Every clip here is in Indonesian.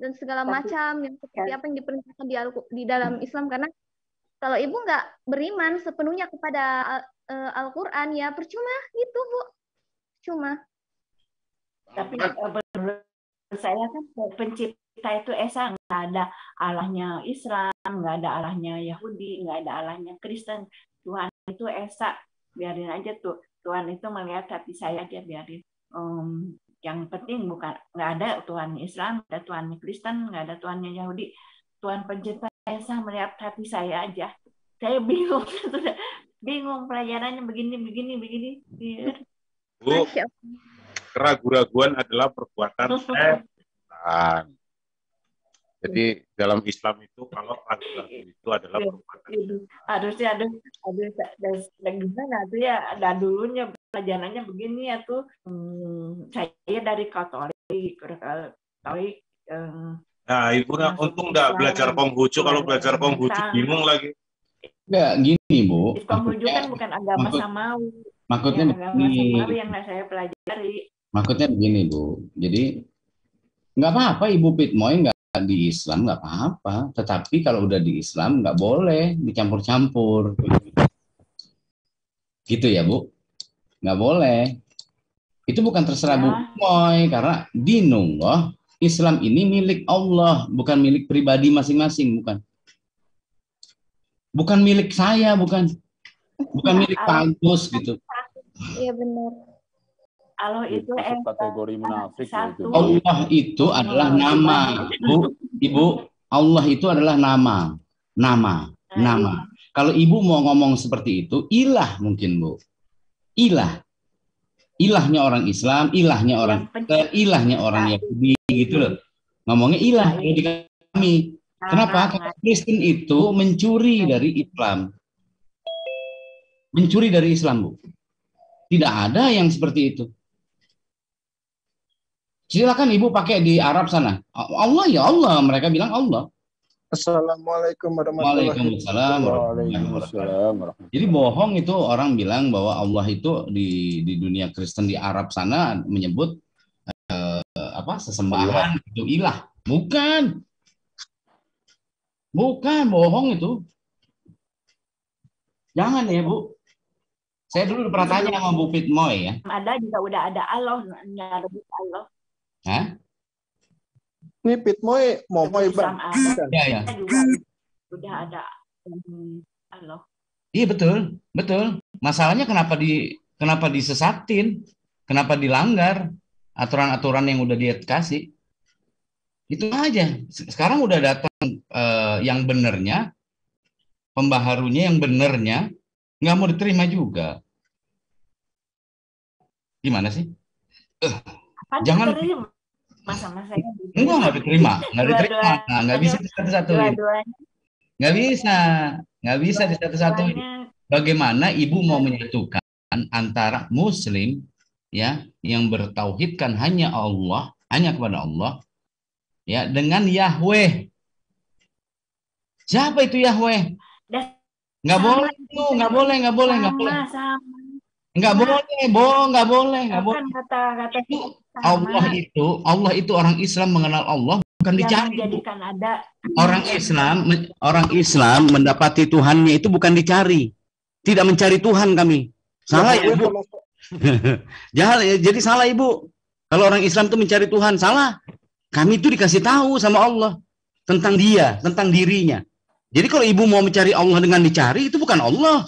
dan segala Tapi macam yang seperti kan apa yang diperintahkan di dalam Islam. Karena kalau ibu nggak beriman sepenuhnya kepada Al-Quran, ya percuma gitu Bu, cuma. tapi menurut saya kan pencipta itu esa, nggak ada Allahnya Islam, nggak ada Allahnya Yahudi, nggak ada Allahnya Kristen. Tuhan itu esa, biarin aja tuh. Tuhan itu melihat hati saya, dia biarin. Yang penting bukan nggak ada Tuhan Islam, nggak ada Tuhan Kristen, nggak ada Tuhannya Yahudi. Tuhan pencipta esa melihat hati saya aja. Saya bingung, sudah bingung pelajarannya begini. Bu, Masya Allah. keraguan-raguan adalah perbuatan setan. Jadi dalam Islam itu kalau ragu-ragu itu adalah perbuatan. Harusnya ada gimana tuh ya, ada dulunya pelajarannya begini ya tuh. Saya dari Katolik. Nah, Ibu untung nggak belajar Konghucu. Kalau belajar Konghucu bingung lagi. Nggak, gini Bu. Konghucu kan bukan agama samawi. Maksudnya agama samawi yang saya pelajari. Maksudnya begini Bu. Jadi nggak apa-apa Ibu Pitmoy nggak di Islam, nggak apa-apa. Tetapi kalau udah di Islam nggak boleh dicampur-campur. Gitu ya Bu. Nggak boleh. Itu bukan terserah Bu Pitmoy, karena dinullah, Islam ini milik Allah, bukan milik pribadi masing-masing, bukan. Bukan milik saya, bukan milik Pak Agus gitu. Iya benar. Allah itu kategori munafik itu. Allah itu adalah nama, Bu, Ibu. Allah itu adalah nama. Kalau Ibu mau ngomong seperti itu, ilah mungkin Bu. Ilahnya orang Islam, ilahnya orang Kristen, ilahnya orang Yahudi gitu loh. Ngomongnya ilah di kami. Kenapa? Karena Kristen itu mencuri dari Islam. Mencuri dari Islam, Bu. Tidak ada yang seperti itu. Silakan Ibu pakai di Arab sana. Allah ya Allah, mereka bilang Allah. Assalamualaikum warahmatullahi wabarakatuh. Jadi bohong itu orang bilang bahwa Allah itu di dunia Kristen di Arab sana menyebut sesembahan itu ilah. Bukan, bohong itu. Jangan ya Bu. Saya dulu pernah tanya sama Bu Pitmoy ya. Ada juga udah ada Allah, nyebut Allah. Hah? Ini Pitmoy mau Islam ada. Ya. Juga udah ada Allah. Iya betul. Masalahnya kenapa disesatin? Kenapa dilanggar aturan-aturan yang udah dia kasih? Itu aja. Sekarang udah datang yang benernya, pembaharunya yang benernya, nggak mau diterima juga. Gimana sih? Jangan masa-masa nggak diterima. Nah, nggak bisa disatu-satuin. Nggak bisa disatu-satuin. Bagaimana Ibu mau menyatukan antara Muslim ya yang bertauhidkan hanya kepada Allah ya dengan Yahweh. Siapa itu Yahweh? Nggak boleh. Nggak boleh. Kata Allah itu orang Islam mengenal Allah bukan dicari. Orang Islam mendapati Tuhannya itu bukan dicari. Tidak mencari Tuhan kami. Salah ya, Ibu. Jadi salah Ibu. Kalau orang Islam itu mencari Tuhan, salah. Kami itu dikasih tahu sama Allah tentang dia, tentang dirinya. Jadi kalau Ibu mau mencari Allah dengan dicari, itu bukan Allah.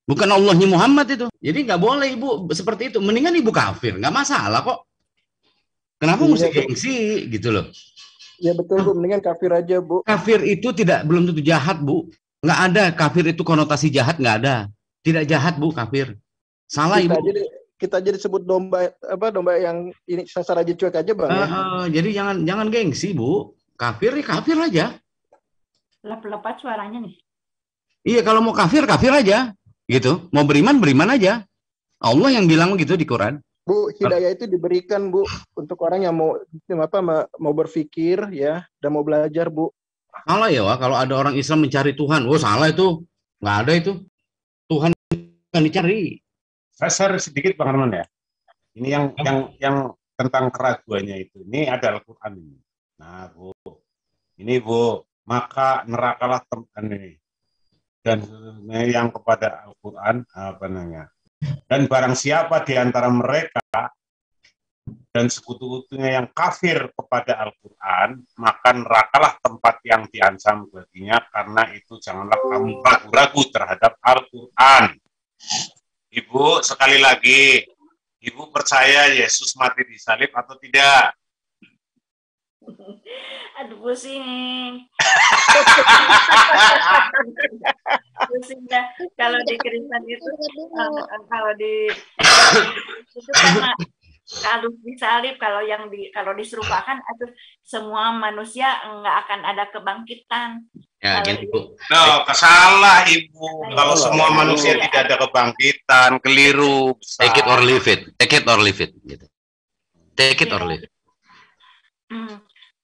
Bukan Allahnya Muhammad itu. Jadi nggak boleh Ibu seperti itu. Mendingan Ibu kafir, nggak masalah kok. Kenapa mesti gengsi gitu loh? Ya betul Bu, mendingan kafir aja Bu. Kafir itu belum tentu jahat Bu. Nggak ada kafir itu konotasi jahat, nggak ada. Tidak jahat Bu kafir. Salah Ibu. Kita jadi sebut domba yang ini sasar aja cuek aja Bang. Jadi jangan gengsi Bu. Kafir ya kafir aja. Lepas suaranya nih. Iya kalau mau kafir aja. Gitu. Mau beriman aja. Allah yang bilang begitu di Quran. Bu, hidayah itu diberikan Bu untuk orang yang mau berpikir ya dan mau belajar Bu. Salah ya, Wak. Kalau ada orang Islam mencari Tuhan, salah itu. Nggak ada itu. Tuhan yang dicari. Saya share sedikit Bang Arman ya. Ini yang tentang keraguannya itu. Ini ada Al-Quran ini. Nah, Bu. Ini, Bu. Maka nerakalah tempat ini. Dan yang kepada Al-Quran, apa namanya? Dan barang siapa di antara mereka dan sekutu-sekutunya yang kafir kepada Al-Quran, maka nerakalah tempat yang diancam baginya, karena itu janganlah kamu ragu-ragu terhadap Al-Quran. Ibu, sekali lagi, Ibu percaya Yesus mati di salib atau tidak? Aduh, pusing. Pusing dah. Kalau di Kristen itu, kalau di itu kan kalau disalib, kalau diserupakan, itu semua manusia nggak akan ada kebangkitan. Ya, gini, Bu. No, kesalah Ibu. Kalau semua manusia tidak ada kebangkitan, keliru. Take it or leave it. Take it or leave it. Gitu. Take it or leave it.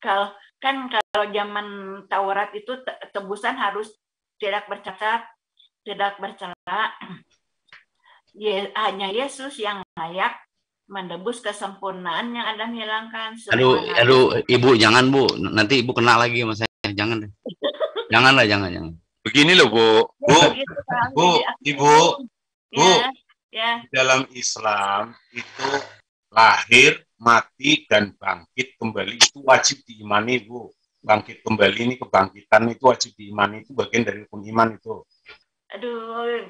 Kalau zaman Taurat itu tebusan harus tidak bercacat, tidak bercela. Hanya Yesus yang layak menebus kesempurnaan yang Adam hilangkan. Aduh, Ibu jangan, Bu. Nanti Ibu kena lagi sama saya. Jangan deh. Janganlah, jangan. Begini loh, Bu. Ibu. Ya. Dalam Islam itu lahir, mati, dan bangkit kembali itu wajib diimani, Bu. Bangkit kembali ini, kebangkitan itu wajib diimani, itu bagian dari rukun iman itu. Aduh,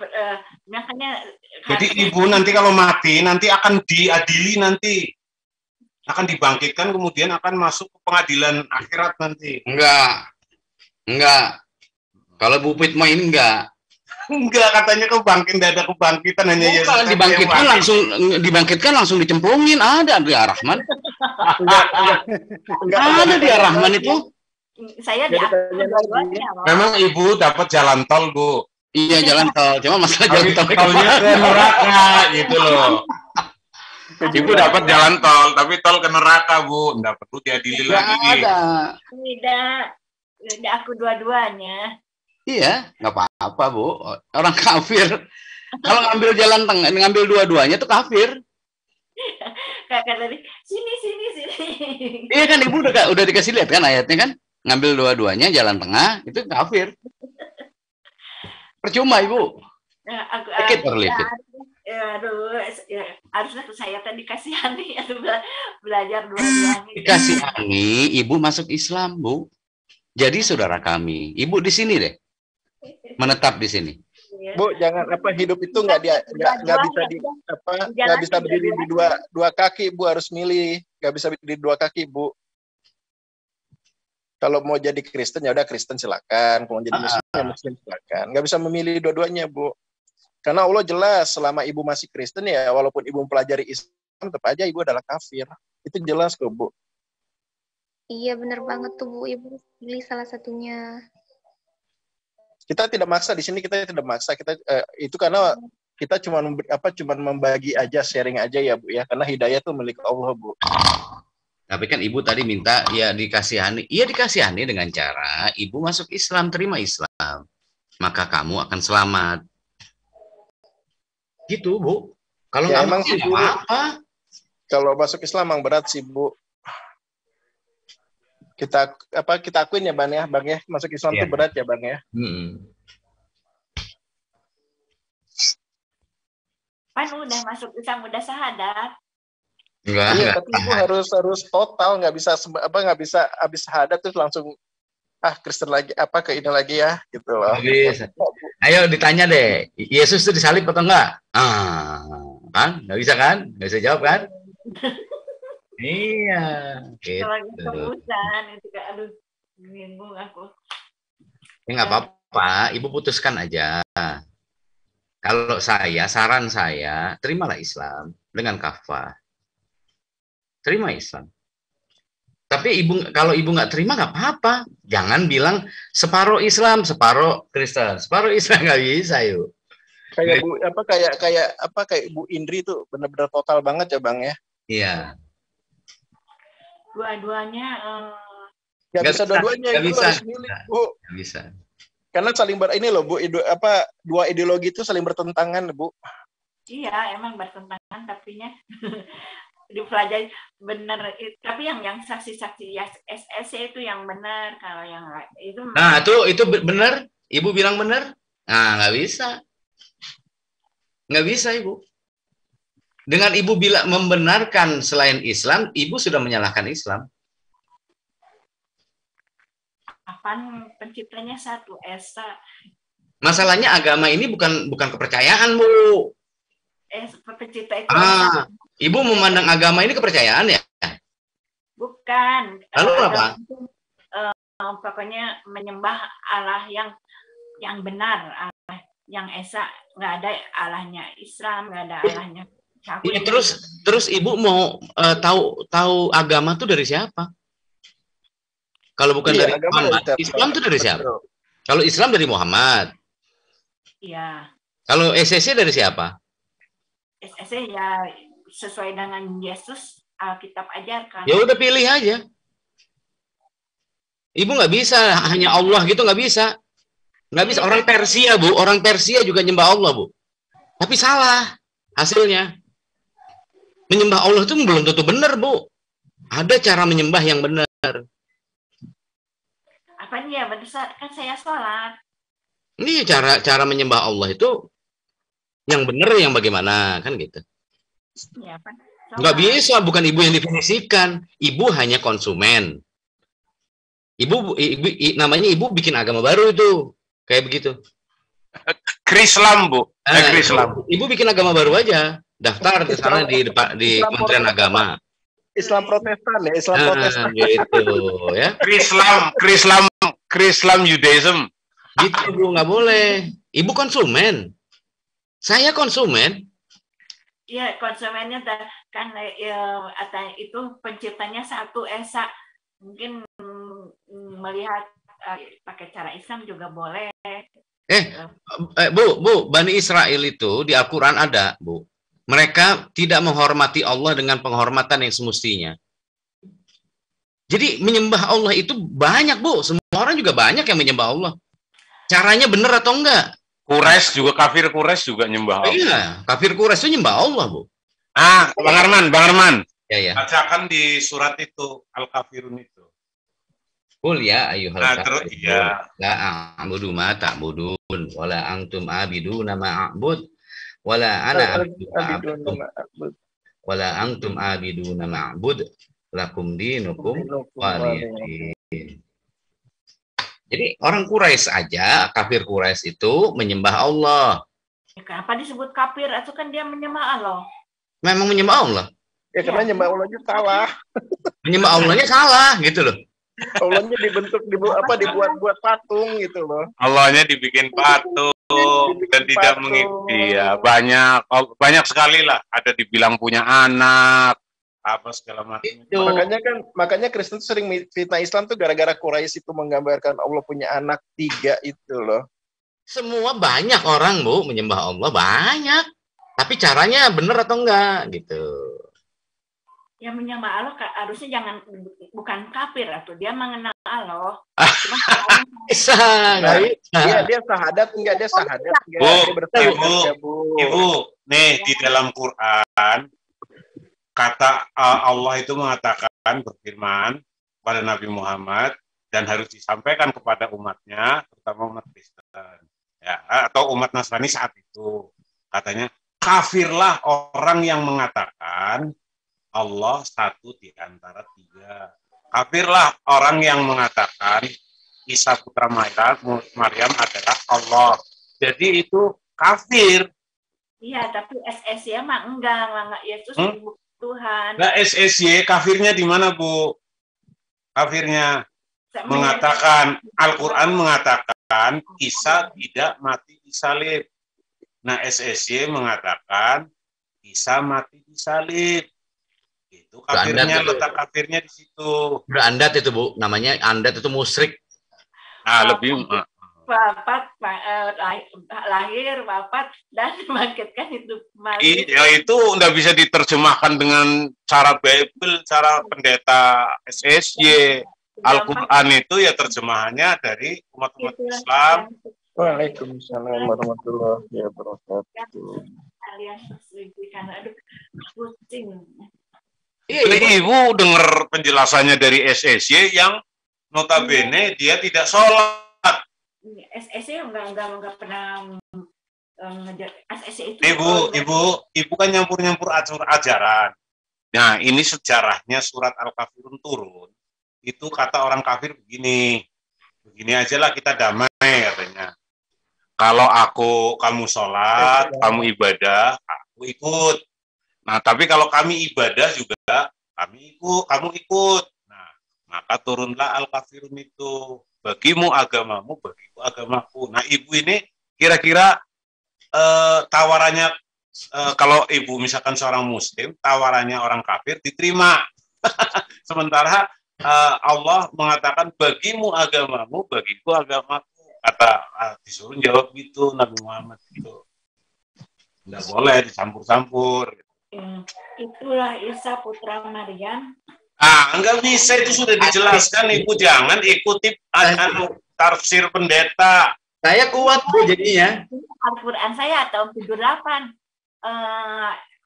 makanya. Jadi Ibu nanti kalau mati, nanti akan diadili, nanti akan dibangkitkan, kemudian akan masuk ke pengadilan akhirat nanti. Enggak. Kalau Bu Pitma ini enggak. Enggak, katanya tidak ada kebangkitan, hanya Yesus. Dibangkitkan langsung dicemplungin, ada di Ar-Rahman. Ada di Ar-Rahman itu. Saya dua-duanya. Memang Ibu dapat jalan tol, Bu. Iya, jalan tol. Cuma masalah jalan tol tolnya ke neraka gitu loh. Ibu dapat jalan tol, tapi tol ke neraka, Bu. Enggak perlu diadili lagi. Tidak, aku dua-duanya. Iya, nggak apa-apa, Bu. Orang kafir. Kalau ngambil jalan tengah, ngambil dua-duanya itu kafir. Kakak tadi, sini. Iya kan, Ibu udah dikasih lihat kan ayatnya kan? Ngambil dua-duanya jalan tengah, itu kafir. Percuma, Ibu. Take it or leave it. Harusnya saya tadi kasihani atau belajar dua-duanya. Dikasihani, Ibu masuk Islam, Bu. Jadi saudara kami, Ibu di sini deh. Menetap di sini. Bu, jangan hidup itu nggak bisa berdiri di dua kaki, Bu, harus milih. Nggak bisa berdiri di dua kaki, Bu. Kalau mau jadi Kristen ya udah Kristen silakan, kalau mau jadi Muslim ya Muslim silakan. Nggak bisa memilih dua-duanya, Bu. Karena Allah jelas selama Ibu masih Kristen ya walaupun Ibu mempelajari Islam tetap aja Ibu adalah kafir. Itu jelas kok, Bu. Iya, benar banget tuh, Bu. Ibu pilih salah satunya. Kita tidak maksa di sini, kita tidak maksa. Itu karena kita cuma membagi aja, sharing aja ya, Bu ya. Karena hidayah itu milik Allah, Bu. Tapi kan Ibu tadi minta ya dikasihani. Iya, dikasihani dengan cara Ibu masuk Islam, terima Islam. Maka kamu akan selamat. Gitu, Bu. Kalau ya, nggak emang sih, Bu. Apa? Kalau masuk Islam emang berat sih, Bu. Kita akuin ya, Bang ya, masuk Islam itu berat ya, Bang ya. Pan udah masuk Islam, udah syahadat. Enggak. Tapi Ibu harus total, nggak bisa habis syahadat terus langsung Kristen lagi, ke ini lagi ya, gitu loh. Bisa. Ayo ditanya deh, Yesus itu disalib atau enggak? Kan? Nggak bisa kan? Nggak bisa jawab kan? Iya. Gitu. Kalau keputusan itu aduh, bingung aku. Ya nggak apa-apa, Ibu putuskan aja. Kalau saran saya, terimalah Islam dengan kafah. Terima Islam. Tapi kalau Ibu nggak terima nggak apa-apa. Jangan bilang separuh Islam, separuh Kristen, separuh Islam, nggak bisa, yuk. Kayak Bu kayak Ibu Indri tuh benar-benar total banget ya, Bang ya. Iya. Dua-duanya nggak bisa dua-duanya, Ibu harus milih, Bu. Nggak bisa. Karena saling ini loh, Bu, dua ideologi itu saling bertentangan, Bu. Iya, emang bertentangan tapinya. dipelajari benar. Tapi yang saksi-saksi ya SSC itu yang benar. Kalau yang itu Nah, itu benar. Ibu bilang benar. Nah, nggak bisa. Nggak bisa, Ibu. Dengan Ibu bila membenarkan selain Islam, Ibu sudah menyalahkan Islam. apaan penciptanya satu, Esa. Masalahnya agama ini bukan kepercayaan, Bu. Pencipta itu Ibu memandang agama ini kepercayaan ya? bukan. Lalu apa? Pokoknya menyembah Allah yang benar, Allah yang Esa, nggak ada Allahnya Islam, nggak ada Allahnya Yahudi. Iya, terus Ibu mau tahu agama tuh dari siapa? Kalau bukan dari Muhammad, Islam tuh dari siapa? Kalau Islam dari Muhammad. Iya. Kalau SSC dari siapa? SSC ya sesuai dengan Yesus Alkitab ajarkan. Ya udah pilih aja. Ibu nggak bisa hanya Allah gitu, nggak bisa. Nggak bisa. Orang Persia, Bu, orang Persia juga nyembah Allah, Bu. Tapi salah hasilnya. Menyembah Allah itu belum tentu benar, Bu. Ada cara menyembah yang benar. Apa nih ya? Kan saya sholat. Ini cara menyembah Allah itu yang benar yang bagaimana, kan gitu. Ya, Pak. Nggak bisa, bukan Ibu yang definisikan. Ibu hanya konsumen. Ibu namanya Ibu bikin agama baru itu. Kayak begitu. Krislam, Bu. Krislam. Ibu bikin agama baru aja. Daftar ke sana di Kementerian Agama. Islam Protestan ya, Islam Protestan. Gitu ya. Krislam Judaism. Gitu, Bu, nggak boleh. Ibu konsumen. Saya konsumen. Iya, konsumennya kan itu penciptanya satu, Esa. Mungkin melihat pakai cara Islam juga boleh. Bu, Bani Israel itu di Al-Quran ada, Bu. Mereka tidak menghormati Allah dengan penghormatan yang semestinya. Jadi menyembah Allah itu banyak, Bu. Semua orang juga banyak yang menyembah Allah. Caranya benar atau enggak? Kafir Quraisy juga nyembah Allah. Iya, kafir Quraisy itu nyembah Allah, Bu. Bang Arman. Ya. Bacakan di surat itu Al-Kafirun itu. Qul ya ayyuhal kafirun. Iya. La a'budu ma ta'budun wala antum abiduna ma a'bud wala ana a'budu wala antum abiduna ma a'bud lakum dinukum waliyadin. Jadi orang Quraisy aja, kafir Quraisy itu menyembah Allah. Kenapa disebut kafir? Itu kan dia menyembah Allah. Memang menyembah Allah. Ya karena nyembah Allahnya salah. Menyembah Allahnya salah gitu loh. Allahnya dibuat patung gitu loh. Allahnya dibikin patung dan tidak mengikuti. Ya, banyak sekali lah. Ada dibilang punya anak, apa segala macam. Makanya Kristen sering fitnah Islam tuh gara-gara Quraisy itu menggambarkan Allah punya anak 3 itu loh. Semua banyak orang, Bu, menyembah Allah banyak. Tapi caranya benar atau enggak gitu. Yang menyembah Allah harusnya bukan kafir, atau dia mengenal Allah. Bisa. Dia sahadat enggak, dia sahadat enggak. Ibu, nih di dalam Quran kata Allah itu mengatakan, berfirman pada Nabi Muhammad dan harus disampaikan kepada umatnya, terutama umat Kristen ya, atau umat Nasrani saat itu. Katanya, kafirlah orang yang mengatakan Allah satu di antara 3. Kafirlah orang yang mengatakan Isa putra Maryam adalah Allah. Jadi itu kafir. Iya, tapi SSY mah enggak Yesus Tuhan. Nah, SSY kafirnya di mana, Bu? Kafirnya mengatakan, Al-Quran mengatakan Isa tidak mati disalib. Nah, SSY mengatakan Isa mati disalib. Itu kafirnya, letak kafirnya di situ. Berandat itu, Bu. Namanya andat itu musyrik. Lebih lahir, wafat, dan membangkitkan hidup kembali. Ya itu nggak bisa diterjemahkan dengan cara Bible, cara pendeta SSY. Al-Quran itu ya terjemahannya dari umat-umat Islam. Waalaikumsalam warahmatullahi wabarakatuh. Alias karena pusing. Ini ibu dengar penjelasannya dari SSY yang notabene dia tidak sholat. SSY enggak pernah ngejar. SSY itu Ibu kan nyampur-nyampur ajaran. Nah, ini sejarahnya surat Al-Kafirun turun. Itu kata orang kafir begini aja lah kita damai katanya. Kalau kamu sholat, kamu ibadah, aku ikut. Nah, tapi kalau kami ibadah juga, kamu ikut. Nah, maka turunlah Al-Kafirun itu. Bagimu agamamu, bagiku agamaku. Nah, ibu ini kira-kira tawarannya, kalau ibu misalkan seorang muslim, tawarannya orang kafir diterima. Sementara Allah mengatakan bagimu agamamu, bagiku agamaku. Kata disuruh jawab gitu Nabi Muhammad gitu. Tidak boleh dicampur-campur. Itulah Isa putra Maryam. Enggak bisa, itu sudah dijelaskan. Ibu jangan ikuti tafsir pendeta. Saya kuat Bu jadinya. Al-Quran saya tahun 78.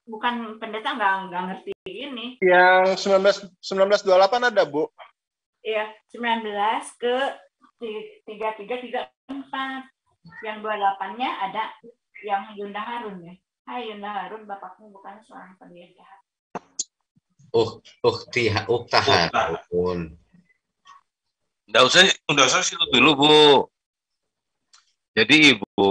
Bukan pendeta nggak ngerti ini. Yang 1928 ada, Bu? Iya, 19 ke 3334. Yang 28-nya ada yang Yunda Harun ya. Hai Yunda Harun, bapakmu bukan seorang pendeta. Uktah Harun. Nggak usah situ dulu, Bu. Jadi ibu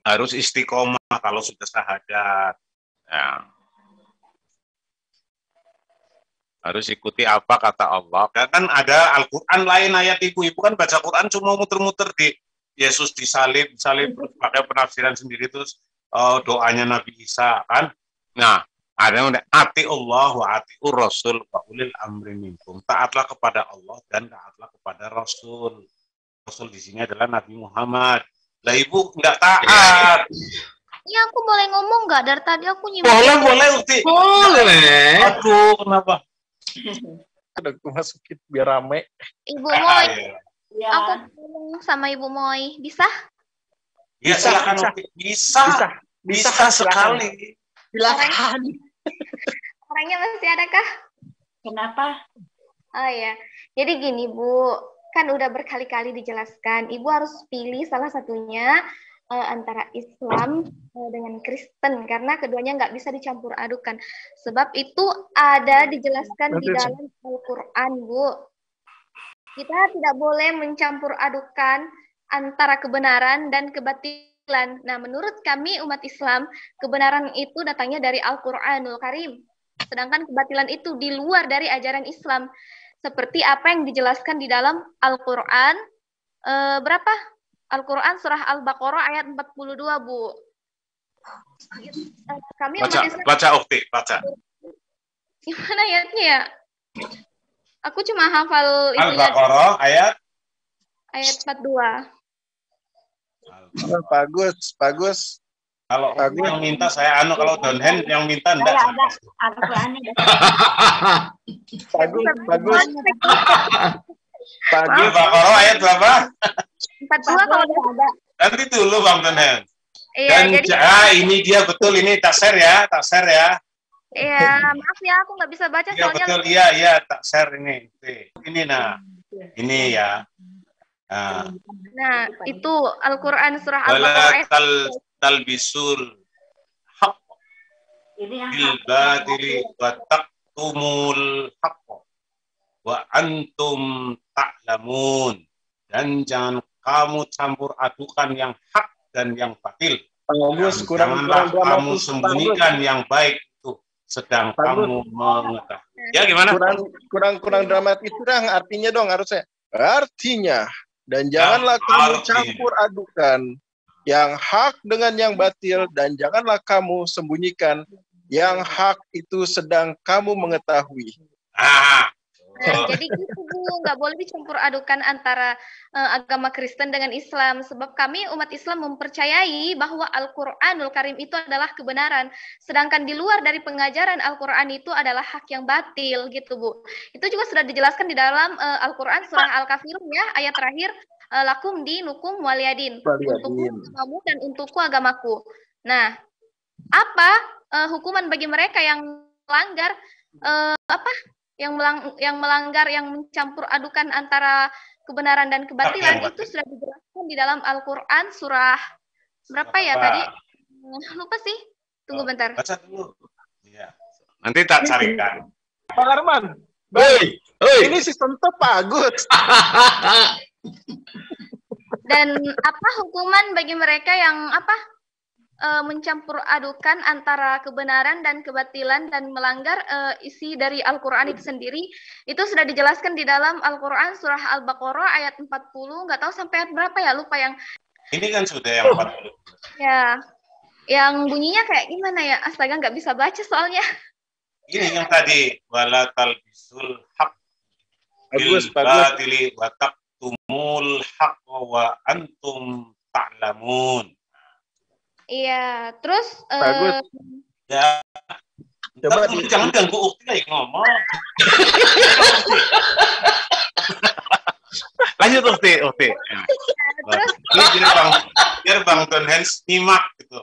harus istiqomah kalau sudah syahadat. Ya. Harus ikuti apa kata Allah. Kan ada Al-Quran lain ayat ibu. Ibu kan baca Quran cuma muter-muter di Yesus disalib pakai penafsiran sendiri, terus doanya Nabi Isa kan. Nah, ada yang ati Allah wa ati Rasul wa ulil amri minkum. Taatlah kepada Allah dan taatlah kepada Rasul. Rasul di sini adalah Nabi Muhammad. Lah ibu nggak taat. Ya aku boleh ngomong nggak? Dari tadi aku nyimak. Boleh, Ukti. Boleh. Aduh, kenapa? Ada aku masukin biar rame. Ibu Moy, Ya. aku ngomong sama Ibu Moy, bisa? Ya silakan, Ukti. Bisa sekali. Silakan. Orangnya masih ada kah? Kenapa? Oh ya, jadi gini Bu, kan udah berkali-kali dijelaskan, Ibu harus pilih salah satunya antara Islam dengan Kristen, karena keduanya nggak bisa dicampur adukan. Sebab itu ada dijelaskan di dalam Al-Quran, Bu. Kita tidak boleh mencampur adukan antara kebenaran dan kebatilan. Nah, menurut kami umat Islam, kebenaran itu datangnya dari Al-Quranul Karim. Sedangkan kebatilan itu di luar dari ajaran Islam. Seperti apa yang dijelaskan di dalam Al-Quran, berapa? Al-Quran surah Al-Baqarah ayat 42, Bu. Kami umat Islam, baca Ukti, baca. Gimana ayatnya ya? Aku cuma hafal itu ya. Al-Baqarah ayat 42. Bagus. Kalau yang minta saya kalau down hand yang minta enggak. Ada Al-Qurannya. Bagus. Al-Baqarah ayat berapa? 42 kalau ada. Nanti dulu Bang Donen. Iya, Dan jadi ini dia betul, ini tak share ya. iya, maaf ya aku nggak bisa baca Iya soalnya. betul, iya tak share ini. Ini ini ya. Nah, itu Al-Quran surah Al-Baqarah ayat talbisul haqq bil batili wa taqtumul haqq wa antum ta'lamun. Dan jangan kamu campur adukan yang hak dan yang batil. Janganlah kamu sembunyikan yang baik itu sedang kamu mengetahui. Ya gimana? Kurang dramatis dong, artinya dong harusnya. Artinya, dan janganlah kamu campur adukan yang hak dengan yang batil, dan janganlah kamu sembunyikan yang hak itu sedang kamu mengetahui. Nah, jadi gitu Bu, nggak boleh dicampur adukan antara agama Kristen dengan Islam. Sebab kami umat Islam mempercayai bahwa Al-Quranul Karim itu adalah kebenaran. Sedangkan di luar dari pengajaran Al-Quran itu adalah hak yang batil gitu Bu. Itu juga sudah dijelaskan di dalam Al-Quran surah Al-Kafirun ya, ayat terakhir. Lakum dinukum waliyadin. Untukku agamamu dan untukku agamaku. Nah, apa hukuman bagi mereka yang melanggar yang melanggar, yang mencampur adukan antara kebenaran dan kebatilan itu sudah dijelaskan di dalam Al-Qur'an surah berapa ya tadi? Lupa sih. Tunggu bentar. Baca dulu. Iya. Nanti tak carikan. Pak Arman. Ini sistem bagus. Dan apa hukuman bagi mereka yang mencampur adukan antara kebenaran dan kebatilan dan melanggar isi dari Al-Qur'an itu sendiri, itu sudah dijelaskan di dalam Al-Qur'an surah Al-Baqarah ayat 40, nggak tahu sampai ayat berapa ya, lupa yang. Ini kan sudah yang 40. Ya. Yang bunyinya kayak gimana ya? Astaga, nggak bisa baca soalnya. Ini yang tadi wala talbisul haq bil batili wa taqtumul haqq wa antum ta'lamun. Iya, terus ya coba jangan ganggu Ukti lagi ngomong. Lanjut Ukti. Terus biar Bang Don Hans nyimak gitu.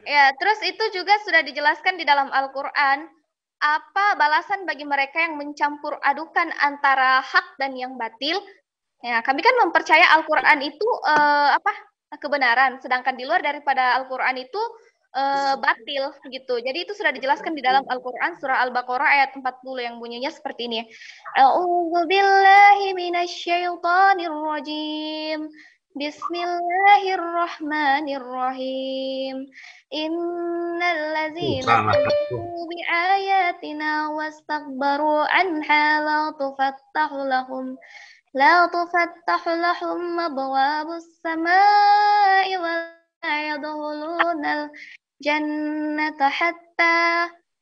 Ya, terus itu juga sudah dijelaskan di dalam Al-Qur'an apa balasan bagi mereka yang mencampur adukan antara hak dan yang batil. Ya, kami kan mempercaya Al-Qur'an itu kebenaran, sedangkan di luar daripada Al-Qur'an itu batil gitu. Jadi itu sudah dijelaskan di dalam Al-Qur'an surah Al-Baqarah ayat 40 yang bunyinya seperti ini. A'udzubillahi minasyaitonir rajim. Bismillahirrahmanirrahim. Innal ladzina kafaru bi ayatina wastakbaru anha la tufattahu lahum abwabus samaa'i wa la yadkhulunal jannata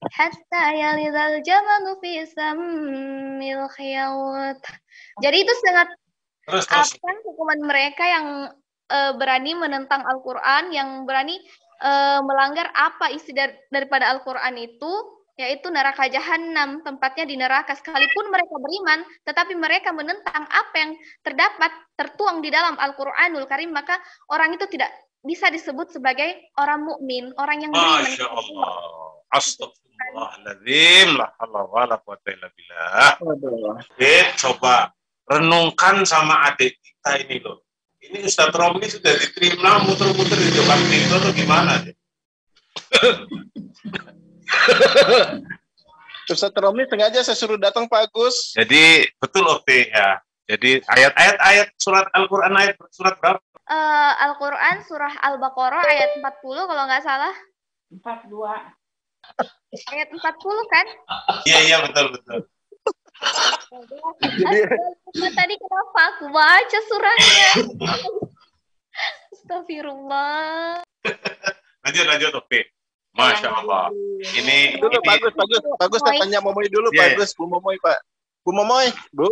hatta yalidhal jamalu fi sammil khiyat. Jadi itu sangat apa hukuman mereka yang berani menentang Al-Qur'an, yang berani melanggar apa isi daripada Al-Qur'an itu, yaitu neraka jahanam, tempatnya di neraka. Sekalipun mereka beriman, tetapi mereka menentang apa yang tertuang di dalam Al-Qur'anul Karim, maka orang itu tidak bisa disebut sebagai orang mukmin, orang yang beriman. Masya Allah. Astagfirullahaladzim. La haula wala quwwata illa billah. Coba renungkan sama adik kita ini loh. Ini Ustadz Romli sudah diterima muter-muter di Jakarta itu atau gimana deh? Ustadz Romli sengaja saya suruh datang Pak Agus. Jadi betul Okti ya. Jadi ayat surat Al-Qur'an surat berapa? Al-Qur'an surah Al-Baqarah ayat 40 kalau nggak salah. 42. Ayat 40 kan? Iya betul. Tadi kenapa aku baca surahnya? Astagfirullah. Lanjut Okti. Masya Allah. Ini bagus. Saya tanya Momoy dulu, Pak Agus. Bu Momoy, Pak. Bu Momoy, Bu.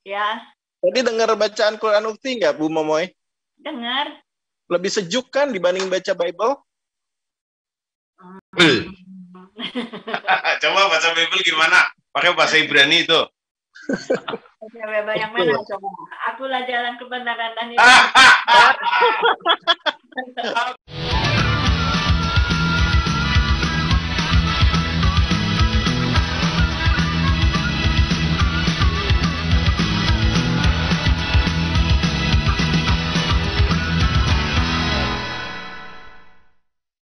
Ya. Tadi dengar bacaan Quran Ukti nggak, Bu Momoy? Dengar. Lebih sejuk kan dibanding baca Bible? Coba baca Bible gimana? Pakai bahasa Ibrani itu. Yang mana coba? Akulah jalan kebenaran dan